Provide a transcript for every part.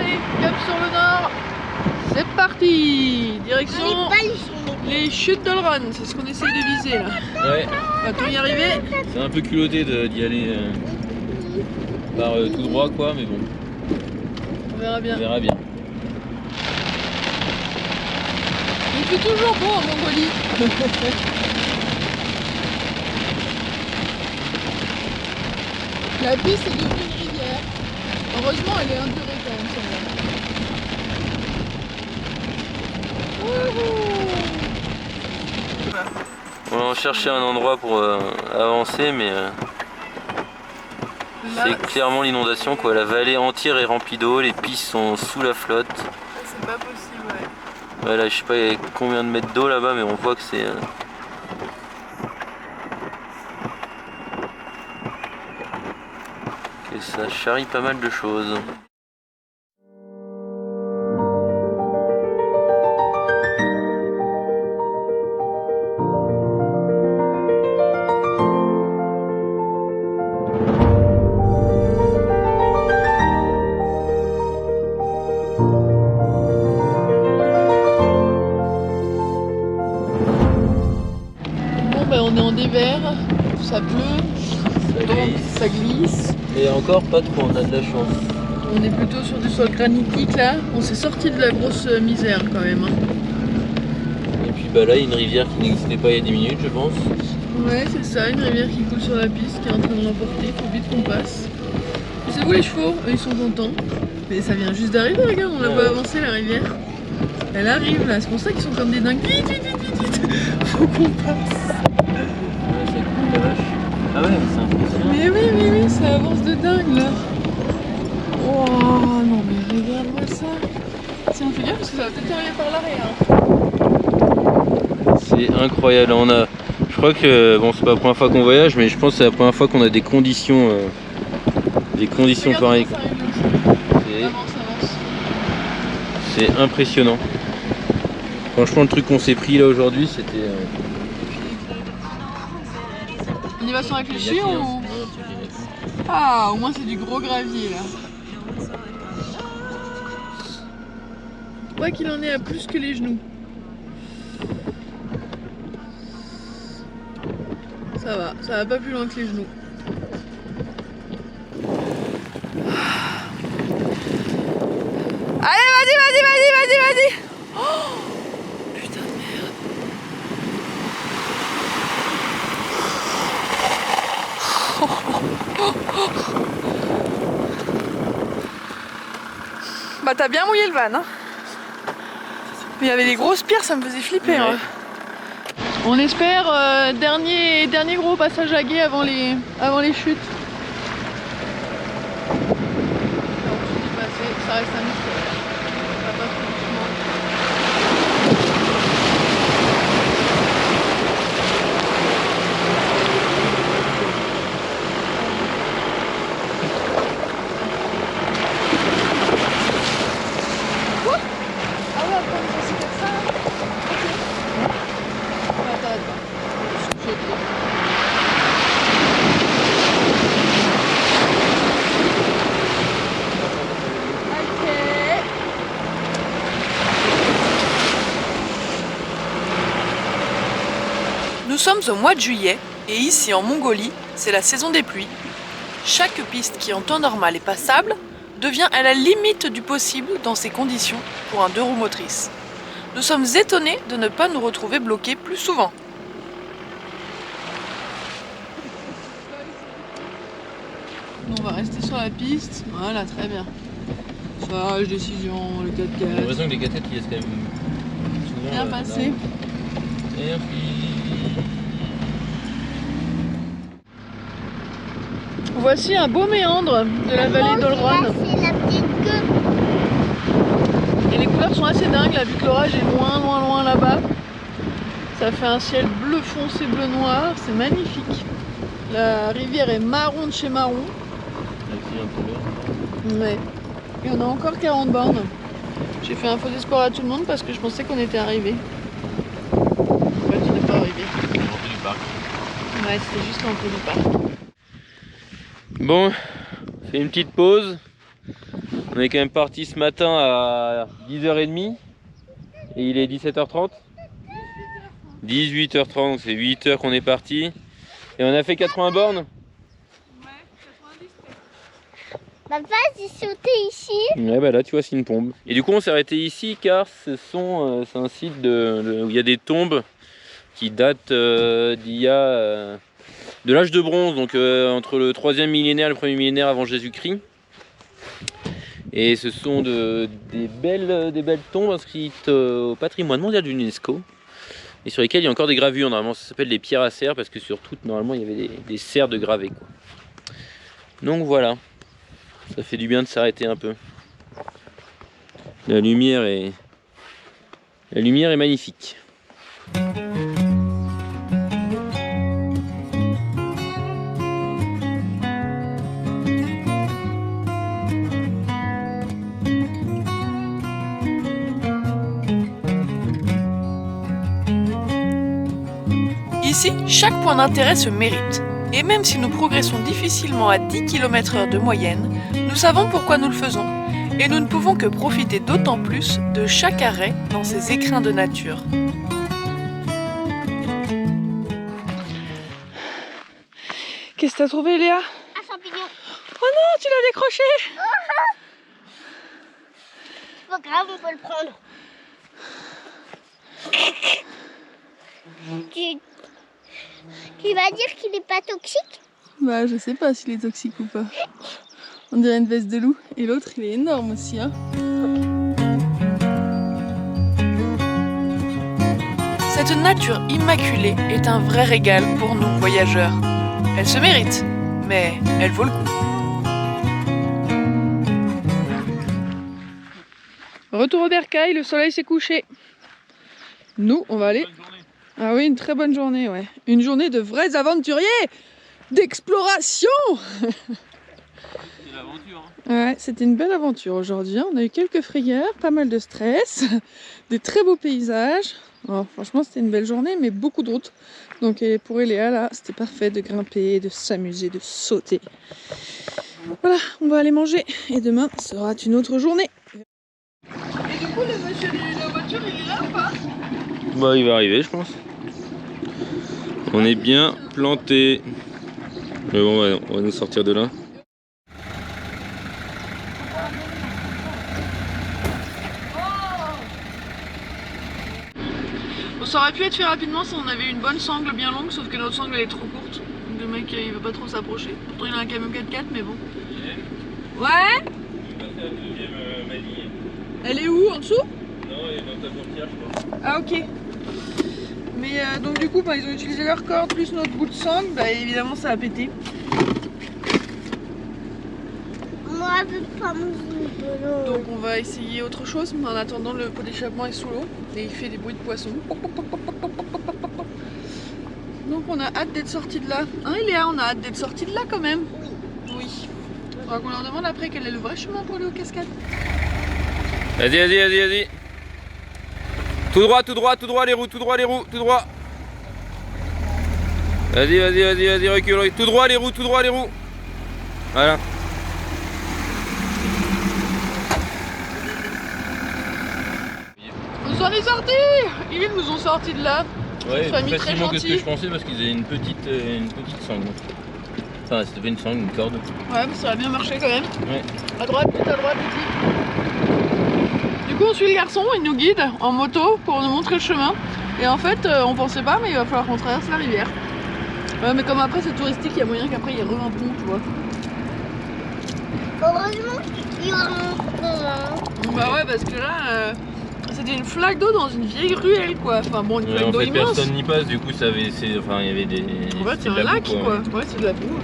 Allez, cap sur le nord. C'est parti. Direction les chutes d'Olron. C'est ce qu'on essaye de viser là. Ouais. Va-t-on y arriver? C'est un peu culotté d'y aller par tout droit quoi, mais bon. On verra bien. On verra bien. Il fait toujours beau en Mongolie. La piste est devenue une rivière. Heureusement, elle est endurée quand même celle-là. On cherchait un endroit pour avancer, mais c'est clairement l'inondation quoi. La vallée entière est remplie d'eau, les pistes sont sous la flotte. C'est pas possible, ouais. Voilà, je sais pas il y a combien de mètres d'eau là-bas, mais on voit que c'est que ça charrie pas mal de choses. On est en dévers, ça pleut, donc ça glisse. Et encore pas trop, on a de la chance. On est plutôt sur du sol granitique là. On s'est sorti de la grosse misère quand même. Hein. Et puis bah là, il y a une rivière qui n'existait pas il y a 10 minutes, je pense. Ouais, c'est ça, une rivière qui coule sur la piste, qui est en train de l'emporter. Il faut vite qu'on passe. C'est vous les chevaux, eux ils sont contents. Mais ça vient juste d'arriver, regarde, on l'a pas avancé la rivière. Elle arrive là, c'est pour ça qu'ils sont comme des dingues. Vite, vite, vite, vite, vite. Faut qu'on passe. Ah ouais, c'est impressionnant. Mais oui, ça avance de dingue là. Oh non mais regarde-moi ça. Si on fait gaffe parce que ça va peut-être arriver par l'arrière. C'est incroyable. Je crois que bon, c'est pas la première fois qu'on voyage, mais je pense que c'est la première fois qu'on a des conditions pareilles. C'est impressionnant. Franchement, le truc qu'on s'est pris là aujourd'hui, c'était. On y va sans réfléchir ou... Ah, au moins c'est du gros gravier là. Quoi qu'il en ait à plus que les genoux. Ça va pas plus loin que les genoux. Allez, vas-y. Oh, putain de merde. Bah t'as bien mouillé le van hein. Mais il y avait des grosses pierres, ça me faisait flipper hein. On espère dernier gros passage à gué avant les chutes. Ça reste un mystère. Ça va pas trop doucement. Nous sommes au mois de juillet et ici en Mongolie, c'est la saison des pluies. Chaque piste qui en temps normal est passable devient à la limite du possible dans ces conditions pour un 2 roues motrices. Nous sommes étonnés de ne pas nous retrouver bloqués plus souvent. On va rester sur la piste, voilà, très bien. Sage, décision, le 4x4. J'ai l'impression que les 4x4 ils laissent quand même souvent bien passé. Et puis... Voici un beau méandre de la vallée d'Olron. Et les couleurs sont assez dingues là, vu que l'orage est loin là-bas. Ça fait un ciel bleu foncé, bleu noir, c'est magnifique. La rivière est marron de chez marron. Ouais. Et on a encore 40 bornes. J'ai fait un faux espoir à tout le monde parce que je pensais qu'on était arrivé. En fait, on n'est pas arrivé. L'entrée du parc. Ouais, c'était juste l'entrée du parc. Bon, on fait une petite pause. On est quand même parti ce matin à 10h30 et il est 17h30. 18h30, donc c'est 8h qu'on est parti. Et on a fait 80 bornes. Ouais, 90. Papa, j'ai sauté ici. Ouais, bah là tu vois, c'est une tombe. Et du coup on s'est arrêté ici car c'est un site où il y a des tombes qui datent d'il y a de l'âge de bronze, donc entre le 3e millénaire et le 1er millénaire avant Jésus-Christ. Et ce sont des belles tombes inscrites au patrimoine mondial de l'UNESCO et sur lesquelles il y a encore des gravures. Normalement ça s'appelle des pierres à cerf parce que sur toutes normalement il y avait des cerfs de gravés, quoi. Donc voilà, ça fait du bien de s'arrêter un peu. La lumière est magnifique. Ici, chaque point d'intérêt se mérite. Et même si nous progressons difficilement à 10 km/h de moyenne, nous savons pourquoi nous le faisons. Et nous ne pouvons que profiter d'autant plus de chaque arrêt dans ces écrins de nature. Qu'est-ce que t'as trouvé, Léa? Un champignon. Oh non, tu l'as décroché! C'est pas grave, on peut le prendre. Tu vas dire qu'il n'est pas toxique? Bah, je sais pas s'il est toxique ou pas. On dirait une veste de loup. Et l'autre, il est énorme aussi, hein. Cette nature immaculée est un vrai régal pour nous, voyageurs. Elle se mérite, mais elle vaut le coup. Retour au bercail, le soleil s'est couché. Nous, on va aller... Ah oui, une très bonne journée, ouais. Une journée de vrais aventuriers, d'exploration. C'est l'aventure, hein. Ouais, c'était une belle aventure aujourd'hui. On a eu quelques frayeurs, pas mal de stress, des très beaux paysages. Oh, franchement, c'était une belle journée, mais beaucoup de routes. Donc pour Eléa, là, c'était parfait de grimper, de s'amuser, de sauter. Voilà, on va aller manger. Et demain sera une autre journée. Et du coup, le monsieur de la voiture, il est là ou pas? Bah, il va arriver, je pense. On est bien planté. Mais bon, on va nous sortir de là. Bon, ça aurait pu être fait rapidement si on avait une bonne sangle bien longue, sauf que notre sangle elle est trop courte. Le mec il veut pas trop s'approcher. Pourtant il a un camion 4x4, mais bon. Ouais. Elle est où? En dessous? Non, elle est dans ta portière, je crois. Ah ok. Mais donc du coup, ils ont utilisé leur corde plus notre bout de sangle, bah évidemment ça a pété. Moi, je veux pas manger de l'eau. Donc on va essayer autre chose, mais en attendant le pot d'échappement est sous l'eau et il fait des bruits de poisson. Donc on a hâte d'être sorti de là. Hein Léa, on a hâte d'être sorti de là quand même. Oui. Faudra qu'on leur demande après quel est le vrai chemin pour aller aux cascades. Vas-y, vas-y, vas-y, vas-y. Tout droit, tout droit, tout droit les roues, tout droit les roues, tout droit. Vas-y, vas-y, vas-y, vas-y, recule. Tout droit les roues, tout droit les roues. Voilà. On s'en est sortis. Ils nous ont sortis de là. Ouais, Une famille plus très facilement que ce que gentille. je pensais parce qu'ils avaient une petite sangle. Enfin, c'était pas une sangle, une corde. Ouais, mais ça a bien marché quand même. Ouais. À droite, petit. Du coup, on suit le garçon, il nous guide en moto pour nous montrer le chemin. Et en fait, on pensait pas, mais il va falloir qu'on traverse la rivière. Ouais, mais comme après c'est touristique, il y a moyen qu'après il y ait un pont, tu vois. Heureusement qu'il y aura un pont. Bah ouais, parce que là, c'était une flaque d'eau dans une vieille ruelle, quoi. Enfin bon, une Ouais, flaque en d'eau fait, immense. personne n'y passe, du coup, il y avait des. En fait, c'est c'était de un la lac, boue, quoi. Ouais, c'est de la boue.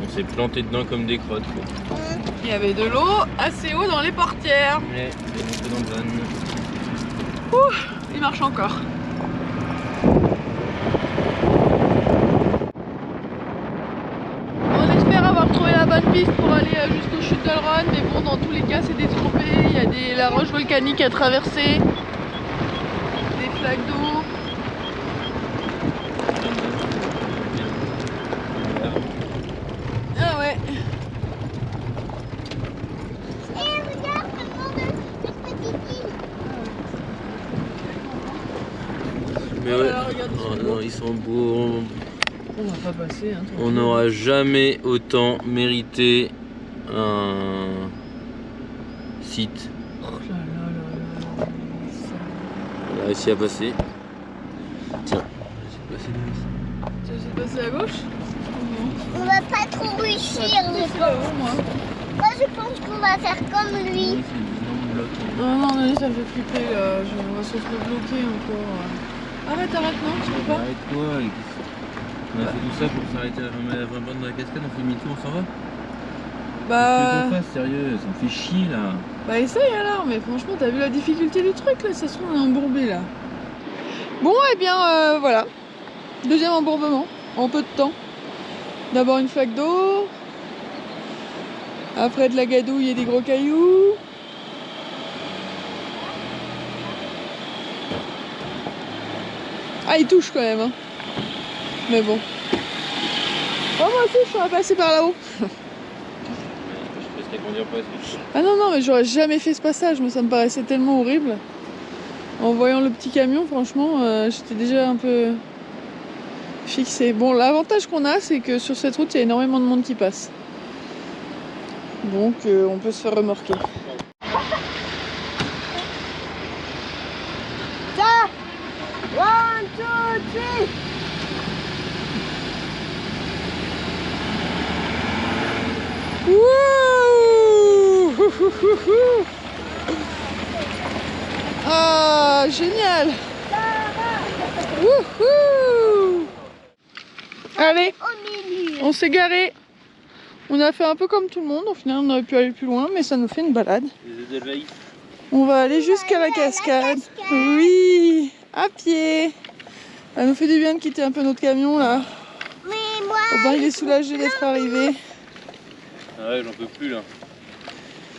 On s'est planté dedans comme des crottes, quoi. Il y avait de l'eau assez haut dans les portières. Ouais, c'est monté dans le van. Il marche encore. On espère avoir trouvé la bonne piste pour aller jusqu'aux chutes d'Olron, mais bon, dans tous les cas, c'est détrompé. Il y a la roche volcanique à traverser, des flaques d'eau. Ah ouais. ils sont beaux. On va pas passer. Hein, On n'aura jamais autant mérité un site. Oh là là là là. On a réussi à passer. Tiens, j'ai passé là ici. Tu veux passer à gauche? On va pas trop réussir. Je Moi. Moi, je pense qu'on va faire comme lui. Oui, c'est une énorme bloc. Non, non, ça me fait flipper là. On va se retrouver bloqué encore. Arrête, non, tu peux pas? Arrête-toi. On a fait tout ça pour s'arrêter à la vraie bande de la cascade, on fait demi-tour, on s'en va? Bah. Qu'est-ce que t'en fasses, sérieux, ça me fait chier là. Bah essaye alors, mais franchement, t'as vu la difficulté du truc là? Ça se trouve, on est embourbé là. Bon, eh bien, voilà. Deuxième embourbement, en peu de temps. D'abord une flaque d'eau. Après de la gadouille et des gros cailloux. Ah, il touche quand même, hein. Mais bon. Oh, moi aussi, je serais passé par là-haut. Ah non, non, mais j'aurais jamais fait ce passage, mais ça me paraissait tellement horrible. En voyant le petit camion, franchement, j'étais déjà un peu fixée. Bon, l'avantage qu'on a, c'est que sur cette route, il y a énormément de monde qui passe. Donc, on peut se faire remorquer. Ça 1, 2, 3. Wouh! Ah, génial! Wouhou! Allez, Au milieu. on s'est garé. On a fait un peu comme tout le monde. Au final, on aurait pu aller plus loin, mais ça nous fait une balade. Les Edelweiss. On va aller jusqu'à la cascade. Oui, à pied. Ça nous fait du bien de quitter un peu notre camion là. Mais moi, Aubin, il est soulagé d'être arrivé. Ah ouais, j'en peux plus là.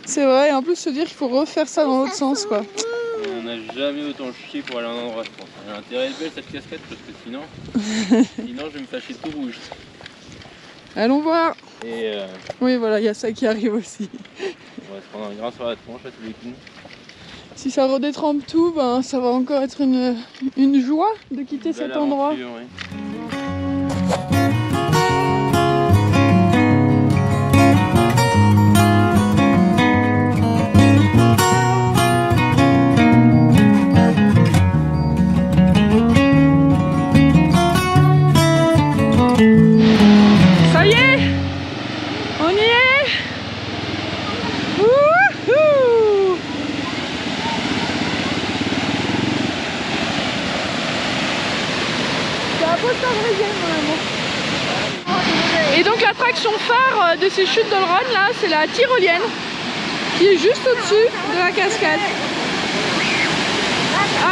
C'est vrai, et en plus se dire qu'il faut refaire ça dans l'autre sens quoi. On n'a jamais autant chié pour aller à un endroit, je pense. Elle a intérêt à être belle cette cascade parce que sinon je vais me fâcher tout rouge. Allons voir. Et Oui, voilà, il y a ça qui arrive aussi. on va se prendre un grain sur la tronche à tous les coups. Si ça redétrempe tout, ben, ça va encore être une joie de quitter cet endroit. Aventure, oui. Ça y est, on y est. Wouhou! C'est un beau Norvégienne, mon amour. Et donc l'attraction phare de ces chutes de Rhône là, c'est la tyrolienne qui est juste au-dessus de la cascade.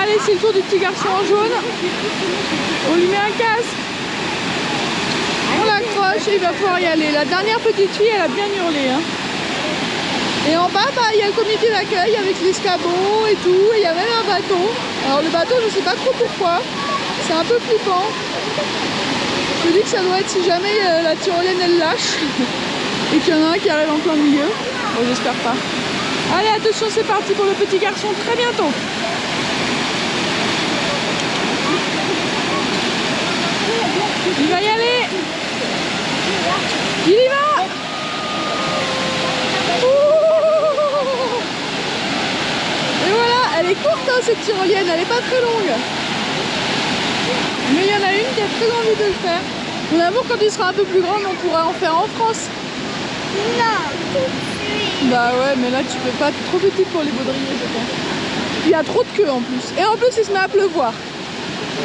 Allez, c'est le tour du petit garçon en jaune. On lui met un casque. On l'accroche et il va pouvoir y aller. La dernière petite fille, elle a bien hurlé. Hein. Et en bas, bah, il y a le comité d'accueil avec l'escabeau et tout. Et il y a même un bateau. Alors le bateau, je ne sais pas trop pourquoi. C'est un peu flippant. Je me dis que ça doit être si jamais la tyrolienne elle lâche et qu'il y en a un qui arrive en plein milieu. Bon, j'espère pas. Allez, attention, c'est parti pour le petit garçon très bientôt. Il va y aller. Il y va. Ouh. Et voilà, elle est courte hein, cette tyrolienne, elle est pas très longue. Mais il y en a une qui a très envie de le faire. Mon amour, quand il sera un peu plus grand, on pourra en faire en France. non, tout de suite. Bah ouais, mais là tu peux pas, t'es trop petit pour les baudriers, je pense. Il y a trop de queue en plus. Et en plus, il se met à pleuvoir.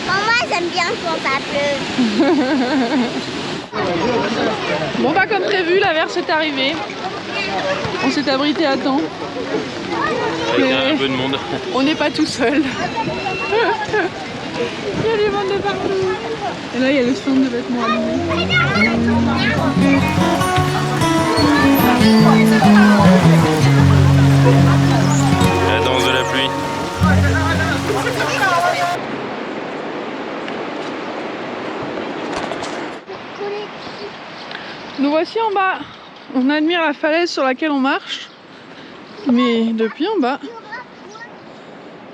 Moi, j'aime bien quand ça pleut. Bon bah comme prévu, l'averse est arrivée. On s'est abrité à temps. Avec Mais un peu de monde. on n'est pas tout seul. Il y a du monde de partout. Et là, il y a le stand de vêtements allumés. La danse de la pluie. Nous voici en bas. On admire la falaise sur laquelle on marche. Mais depuis en bas,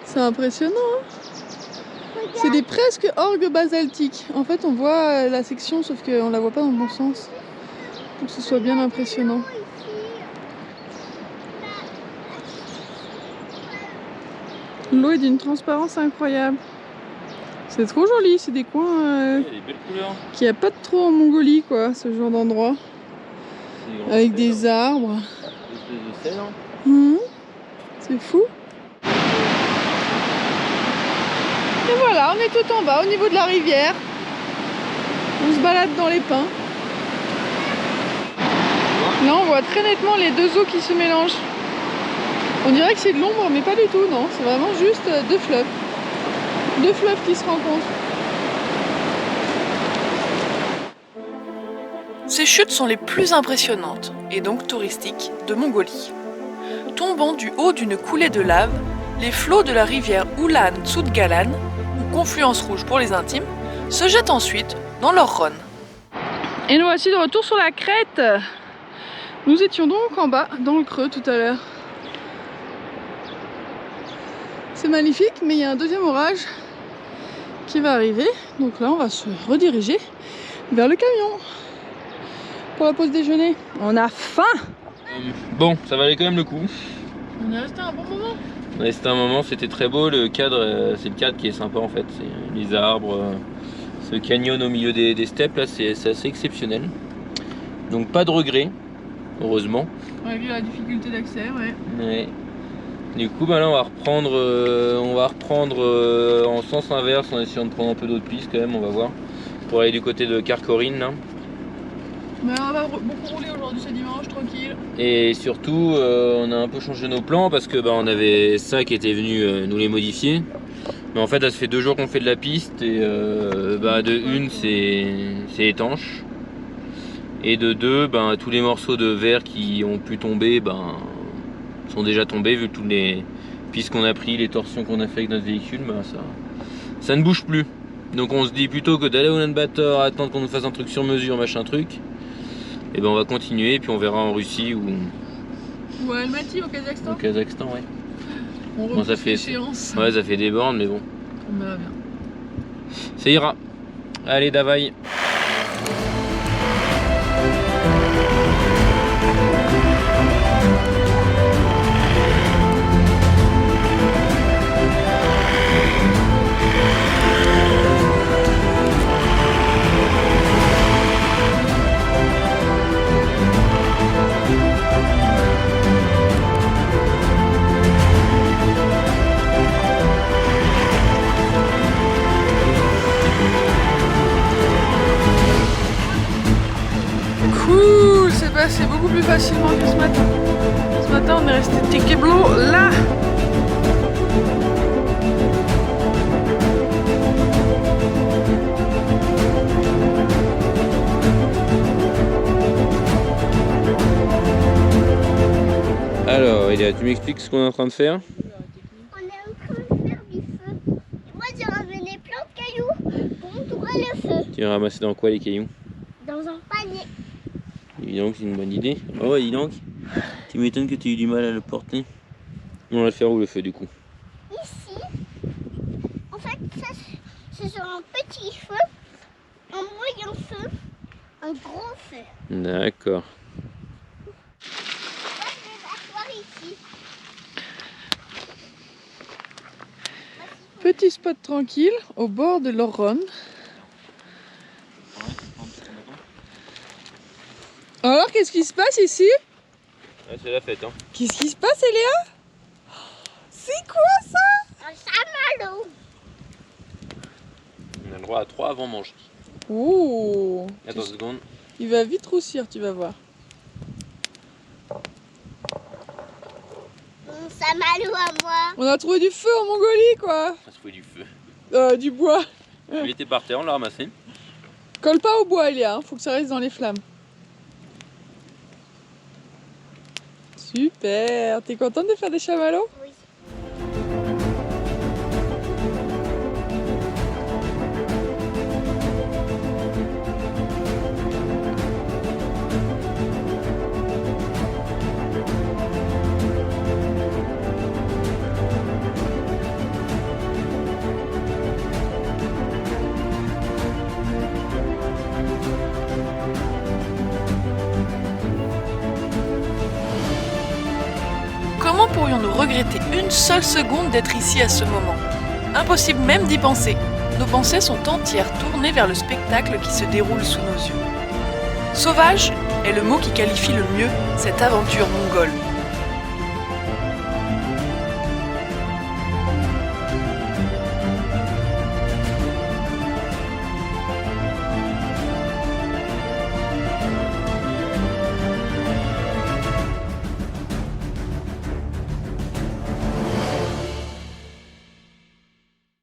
c'est impressionnant. Hein. C'est des presque orgues basaltiques. En fait, on voit la section, sauf qu'on la voit pas dans le bon sens. Pour que ce soit bien impressionnant. L'eau est d'une transparence incroyable. C'est trop joli, c'est des coins Il y a des belles couleurs. qu'il n'y a pas de trop en Mongolie, quoi, ce genre d'endroit. Avec des arbres. Des cèdres. C'est fou. Et voilà, on est tout en bas, au niveau de la rivière. On se balade dans les pins. Là, on voit très nettement les deux eaux qui se mélangent. On dirait que c'est de l'ombre, mais pas du tout, non. C'est vraiment juste deux fleuves. Deux fleuves qui se rencontrent. Ces chutes sont les plus impressionnantes, et donc touristiques, de Mongolie. Tombant du haut d'une coulée de lave, les flots de la rivière Ulan Tsutgalan, ou confluence rouge pour les intimes, se jettent ensuite dans leur Rhône. Et nous voici de retour sur la crête. Nous étions donc en bas, dans le creux tout à l'heure. C'est magnifique, mais il y a un deuxième orage qui va arriver. Donc là, on va se rediriger vers le camion pour la pause déjeuner. On a faim. Bon, ça valait quand même le coup. On est resté un bon moment. On est resté un moment, c'était très beau. Le cadre, c'est le cadre qui est sympa en fait. C'est les arbres, ce canyon au milieu des steppes là, c'est assez exceptionnel. Donc pas de regret, heureusement. Malgré la difficulté d'accès, ouais. Ouais. Du coup, bah là, on va reprendre en sens inverse en essayant de prendre un peu d'autres pistes quand même, on va voir. Pour aller du côté de Karakorum là. Mais on va beaucoup rouler aujourd'hui, c'est dimanche, tranquille. Et surtout, on a un peu changé nos plans parce que on avait ça qui était venu nous les modifier. Mais en fait, ça se fait 2 jours qu'on fait de la piste et de une, c'est étanche. Et de deux, tous les morceaux de verre qui ont pu tomber, sont déjà tombés vu toutes les pistes qu'on a pris, les torsions qu'on a fait avec notre véhicule, ça ne bouge plus. Donc on se dit plutôt que d'aller au Ulaanbaatar, attendre qu'on nous fasse un truc sur mesure, machin truc, et on va continuer et puis on verra en Russie ou à Almaty au Kazakhstan. Au Kazakhstan, ouais. On Bon, ça fait ça fait des bornes, mais bon. On verra bien. Ça ira. Allez, Davai. Cool, c'est passé beaucoup plus facilement que ce matin. Ce matin, on est resté Tekeblo là. Alors, Elia, tu m'expliques ce qu'on est en train de faire? On est en train de faire du feu. Moi, j'ai ramené plein de cailloux pour entourer le feu. Tu vas ramasser dans quoi les cailloux? Dans un panier. Évidemment que c'est une bonne idée. Oh ouais, dis donc. Tu m'étonnes que tu aies eu du mal à le porter. On va le faire où le feu du coup? Ici, en fait, ça, ce sera un petit feu, un moyen feu, un gros feu. D'accord. Moi, je vais m'asseoir ici. Petit spot tranquille au bord de l'Orron. Alors, qu'est-ce qui se passe ici? Ouais, c'est la fête, hein. Qu'est-ce qui se passe, Eléa? C'est quoi ça? Un chamallow. On a le droit à 3 avant manger. Oh, Attends 2 secondes. il va vite roussir, tu vas voir. Mon chamallow à moi. On a trouvé du feu en Mongolie, quoi. Ça se fait du feu. Du bois. Il était par terre, on l'a ramassé. Colle pas au bois, Eléa, hein. Faut que ça reste dans les flammes. Super. T'es contente de faire des chamallows? Oui. pourrions-nous regretter une seule seconde d'être ici à ce moment? Impossible même d'y penser. Nos pensées sont entières tournées vers le spectacle qui se déroule sous nos yeux. Sauvage est le mot qui qualifie le mieux cette aventure mongole.